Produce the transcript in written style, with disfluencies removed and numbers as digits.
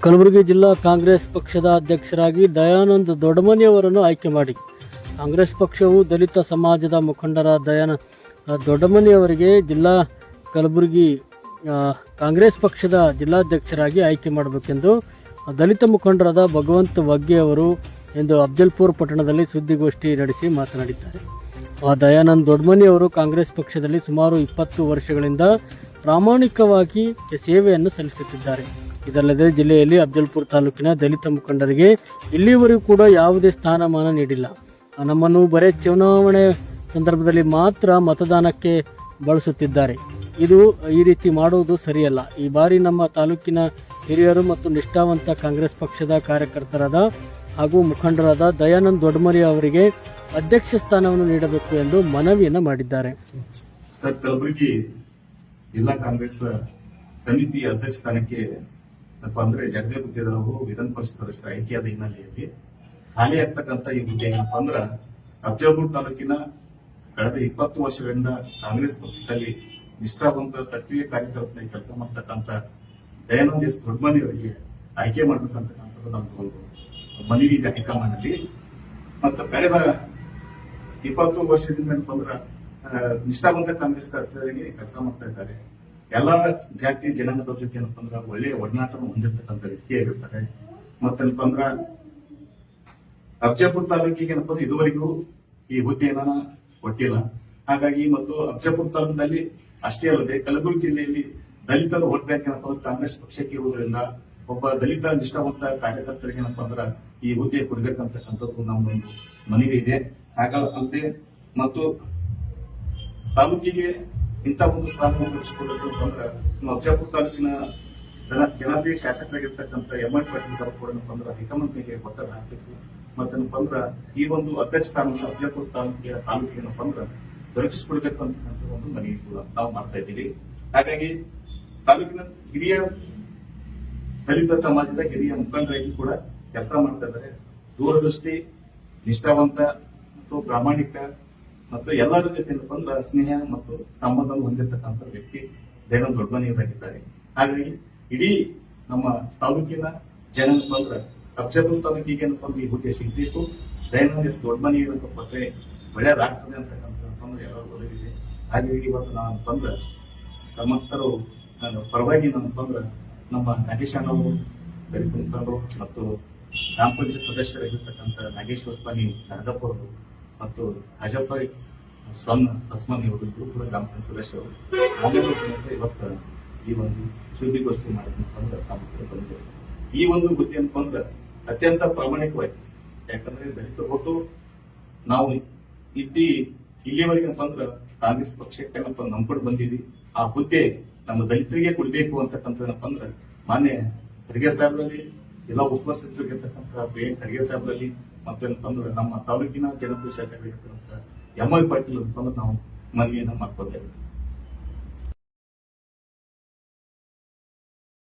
ಕಲಬುರಗಿ ಜಿಲ್ಲಾ ಕಾಂಗ್ರೆಸ್ ಪಕ್ಷದ ಅಧ್ಯಕ್ಷರಾಗಿ ದಯಾನಂದ್ ದೊಡ್ಡಮನಿ ಅವರನ್ನು ಆಯ್ಕೆ ಮಾಡಿ ಕಾಂಗ್ರೆಸ್ ಪಕ್ಷವು ದಲಿತ ಸಮಾಜದ ಮುಖಂಡರ ದಯಾನಂದ್ ದೊಡ್ಡಮನಿ ಅವರಿಗೆ ಜಿಲ್ಲಾ ಕಲಬುರಗಿ ಕಾಂಗ್ರೆಸ್ ಪಕ್ಷದ ಜಿಲ್ಲಾಧ್ಯಕ್ಷರಾಗಿ ಆಯ್ಕೆ ಮಾಡಬೇಕೆಂದು ದಲಿತ ಮುಖಂಡರಾದ ಭಗವಂತ ವಗ್ಗೆ ಅವರು ಎಂದು ಅಫ್ಜಲ್ಪುರ ಪಟ್ಟಣದಲ್ಲಿ ಸುದ್ದಿಗೋಷ್ಠಿ ನಡೆಸಿ ಮಾತನಾಡಿದ್ದಾರೆ. ದಯಾನಂದ್ ದೊಡ್ಡಮನಿ ಅವರು ಕಾಂಗ್ರೆಸ್ ಪಕ್ಷದಲ್ಲಿ ಸುಮಾರು 20 ವರ್ಷಗಳಿಂದ ಪ್ರಾಮಾಣಿಕವಾಗಿ ಸೇವೆಯನ್ನು ಸಲ್ಲಿಸುತ್ತಿದ್ದಾರೆ. ಇದಲ್ಲದೆ ಜಿಲ್ಲೆಯಲ್ಲಿ ಅಫ್ಜಲ್ಪುರ ತಾಲೂಕಿನ ದಲಿತ ಮುಖಂಡರಿಗೆ ಇಲ್ಲಿವರೆಗೂ ಕೂಡ ಯಾವುದೇ ಸ್ಥಾನಮಾನ ನೀಡಿಲ್ಲ. ನಮ್ಮನ್ನು ಬರೇ ಚುನಾವಣೆ ಸಂದರ್ಭದಲ್ಲಿ ಮಾತ್ರ ಮತದಾನಕ್ಕೆ ಬಳಸುತ್ತಿದ್ದಾರೆ. ಇದು ಈ ರೀತಿ ಮಾಡುವುದು ಸರಿಯಲ್ಲ. ಈ ಬಾರಿ ನಮ್ಮ ತಾಲೂಕಿನ ಹಿರಿಯರು ಮತ್ತು ನಿಷ್ಠಾವಂತ ಕಾಂಗ್ರೆಸ್ ಪಕ್ಷದ ಕಾರ್ಯಕರ್ತರಾದ ಹಾಗೂ ಮುಖಂಡರಾದ ದಯಾನಂದ್ ದೊಡ್ಡಮನಿ ಅವರಿಗೆ ಅಧ್ಯಕ್ಷ ಸ್ಥಾನವನ್ನು ನೀಡಬೇಕು ಎಂದು ಮನವಿಯನ್ನು ಮಾಡಿದ್ದಾರೆ. ಸರ್, ಕಲಬುರಗಿ ಜಿಲ್ಲಾ ಕಾಂಗ್ರೆಸ್ ಸಮಿತಿ ಅಧ್ಯಕ್ಷ ಸ್ಥಾನಕ್ಕೆ ಅಂದ್ರೆ ಜಗದೇವ್ ಗುತ್ತೇದಾರ್ ವಿಧಾನ ಪರಿಷತ್ ಸದಸ್ಯರ ಆಯ್ಕೆಯಾದ ಹಿನ್ನೆಲೆಯಲ್ಲಿ ಖಾಲಿ ಆಗ್ತಕ್ಕಂಥ ಈ ಹುದ್ದೆ ಏನಪ್ಪಾ ಅಂದ್ರ ಅಫ್ಜಲ್ಪುರ ತಾಲೂಕಿನ ಕಳೆದ 20 ವರ್ಷಗಳಿಂದ ಕಾಂಗ್ರೆಸ್ ಪಕ್ಷದಲ್ಲಿ ನಿಷ್ಠಾವಂತ ಸಕ್ರಿಯ ಕಾರ್ಯಕರ್ತನಾಗಿ ಕೆಲಸ ಮಾಡ್ತಕ್ಕಂಥ ದಯಾನಂದ್ ಎಸ್ ದೊಡ್ಡಮನಿ ಅವರಿಗೆ ಆಯ್ಕೆ ಮಾಡ್ಬೇಕಂತಕ್ಕಂಥದ್ದು ನಮ್ದು ಮನವಿ ಇದೆ ಹೈಕಮಾಂಡ್ ಅಲ್ಲಿ. ಮತ್ತು ಕಳೆದ 20 ವರ್ಷದಿಂದ ಏನಪ್ಪ ಅಂದ್ರ ನಿಷ್ಠಾವಂತ ಕಾಂಗ್ರೆಸ್ ಕಾರ್ಯಕರ್ತರಿಗೆ ಕೆಲಸ ಮಾಡ್ತಾ ಇದ್ದಾರೆ. ಎಲ್ಲಾ ಜಾತಿ ಜನಾಂಗದ ಜೊತೆ ಏನಪ್ಪ ಅಂದ್ರ ಒಳ್ಳೆಯ ಒಡನಾಟವನ್ನು ಹೊಂದಿರತಕ್ಕಂಥ ವ್ಯಕ್ತಿಯಾಗಿರ್ತಾರೆ. ಮತ್ತೇನಪ್ಪ ಅಂದ್ರ ಅಫ್ಜಲ್ಪುರ ತಾಲೂಕಿಗೆ ಏನಪ್ಪ ಅಂದ್ರೆ ಇದುವರೆಗೂ ಈ ಹುದ್ದೆಯನ್ನ ಕೊಟ್ಟಿಲ್ಲ. ಹಾಗಾಗಿ ಮತ್ತು ಅಫ್ಜಲ್ಪುರ ತಾಲೂಕಿನಲ್ಲಿ ಅಷ್ಟೇ ಅಲ್ಲದೆ ಕಲಬುರಗಿ ಜಿಲ್ಲೆಯಲ್ಲಿ ದಲಿತರ ವೋಟ್ ಬ್ಯಾಂಕ್ ಏನಪ್ಪ ಅಂದ್ರೆ ಕಾಂಗ್ರೆಸ್ ಪಕ್ಷಕ್ಕೆ ಇರುವುದರಿಂದ ಒಬ್ಬ ದಲಿತ ನಿಷ್ಠಾವಂತ ಕಾರ್ಯಕರ್ತರಿಗೆ ಏನಪ್ಪ ಅಂದ್ರ ಈ ಹುದ್ದೆ ಕೊಡ್ಬೇಕಂತಕ್ಕಂಥದ್ದು ನಮ್ದೊಂದು ಮನವಿ ಇದೆ. ಹಾಗಲ್ಲದೆ ಮತ್ತು ತಾಲೂಕಿಗೆ ಇಂಥ ಒಂದು ಸ್ಥಾನ ಒದಗಿಸಿಕೊಡಬೇಕು ಅಂತಂದ್ರೆ ಅಫ್ಜಲ್ಪುರ ತಾಲೂಕಿನ ಜನಪ್ರಿಯ ಶಾಸಕರಾಗಿರ್ತಕ್ಕಂಥ ಎಂ.ಎಲ್. ಪಾಟೀಲ್ ಸರ್ ಕೂಡ ಏನಪ್ಪ ಹೈಕಮಾಂಡ್ಗೆ ಒತ್ತಡ ಹಾಕಬೇಕು. ಮತ್ತೇನಪ್ಪ ಅಂದ್ರ ಈ ಒಂದು ಅಧ್ಯಕ್ಷ ಸ್ಥಾನ ಅಫ್ಜಲ್ಪುರ ತಾಲೂಕಿಗೆ ಏನಪ್ಪ ಅಂದ್ರ ದೊರಕಿಸಿಕೊಡ್ಬೇಕು ಅಂತಕ್ಕಂಥ ಒಂದು ಮನವಿ ಕೂಡ ನಾವು ಮಾಡ್ತಾ ಇದ್ದೀವಿ. ಹಾಗಾಗಿ ತಾಲೂಕಿನ ಹಿರಿಯ ದಲಿತ ಸಮಾಜದ ಹಿರಿಯ ಮುಖಂಡರಾಗಿ ಕೂಡ ಕೆಲಸ ಮಾಡ್ತಾ ಇದ್ದಾರೆ. ದೂರದೃಷ್ಟಿ, ನಿಷ್ಠಾವಂತ ಮತ್ತು ಪ್ರಾಮಾಣಿಕ ಮತ್ತು ಎಲ್ಲರ ಜೊತೆ ಏನಪ್ಪ ಅಂದ್ರ ಸ್ನೇಹ ಮತ್ತು ಸಂಬಂಧವನ್ನು ಹೊಂದಿರತಕ್ಕಂಥ ವ್ಯಕ್ತಿ ದಯಾನಂದ್ ದೊಡ್ಡಮನಿಯವರಾಗಿದ್ದಾರೆ. ಹಾಗಾಗಿ ಇಡೀ ನಮ್ಮ ತಾಲೂಕಿನ ಜನ ಏನಪ್ಪ ಅಂದ್ರ ಅಫ್ಜಲ್ಪುರ ತಾಲೂಕಿಗೆ ಏನಪ್ಪ ಅಂದ್ರೆ ಈ ಹುದ್ದೆ ಸಿಗಬೇಕು, ದಯಾನಂದ್ ಎಸ್ ದೊಡ್ಡಮನಿ ಕೊಟ್ಟರೆ ಒಳ್ಳೆಯದಾಗ್ತದೆ ಅಂತಕ್ಕಂಥದ್ದು ಎಲ್ಲರೂ ಒದಗಿದೆ. ಹಾಗಾಗಿ ಇವತ್ತು ನಾನಪ್ಪ ಅಂದ್ರ ಸಮಸ್ತರು ಪರವಾಗಿ ಏನಪ್ಪ ಅಂದ್ರ ನಮ್ಮ ನಾಗೇಶ್ ಅಣ್ಣವರು ದಲಿತ ಮುಖಂಡರು ಮತ್ತು ಗ್ರಾಮ ಪಂಚಾಯತ್ ಸದಸ್ಯರಾಗಿರ್ತಕ್ಕಂಥ ನಾಗೇಶ್ ಹೊಸ್ಪಾನಿ ನಾಗಪ್ಪವರು ಮತ್ತು ರಾಜಪ್ಪ ಸ್ವರ್ಣ ಹಸ್ಮಾನಿ ಅವರು ಇಬ್ಬರು ಕೂಡ ಗ್ರಾಮ ಪಂಚಾಯತ್ ಸದಸ್ಯರು ಇವತ್ತು ಈ ಒಂದು ಸುದ್ದಿಗೋಷ್ಠಿ ಮಾಡಿದ್ರೆ ಬಂದಿದೆ. ಈ ಒಂದು ಹುದ್ದೆ ಏನಪ್ಪ ಅಂದ್ರೆ ಅತ್ಯಂತ ಪ್ರಾಮಾಣಿಕವಾಗಿ, ಯಾಕಂದ್ರೆ ದಲಿತ ಓಟು ನಾವು ಇಲ್ಲಿವರೆಗೆ ಏನಪ್ಪ ಅಂದ್ರ ಕಾಂಗ್ರೆಸ್ ಪಕ್ಷಕ್ಕೆ ಏನಪ್ಪ ನಂಬ್ಕೊಂಡು ಬಂದಿದ್ವಿ. ಆ ಹುದ್ದೆ ನಮ್ಮ ದಲಿತರಿಗೆ ಕೊಡ್ಬೇಕು ಅಂತಕ್ಕಂಥ ಏನಪ್ಪ ಅಂದ್ರೆ ಮಾನ್ಯ ಖರ್ಗೆ ಸಾಹೇಬ್ರಲ್ಲಿ ಎಲ್ಲ ಉಪಸ್ಥಿತರಿಗಿರ್ತಕ್ಕಂಥ ಖರ್ಗೆ ಸಾಹೇಬ್ರಲ್ಲಿ ಮತ್ತೇನಪ್ಪ ಅಂದ್ರೆ ನಮ್ಮ ತಾಲೂಕಿನ ಜನಪ್ರಿಯ ಶಾಸಕರಾಗಿರ್ತಕ್ಕಂಥ ಎಂ.ಎಲ್. ಪಾಟೀಲ್ ಅಂತಂದ್ರೆ ನಾವು ಮನವಿಯನ್ನ ಮಾಡ್ಕೊತೇವೆ.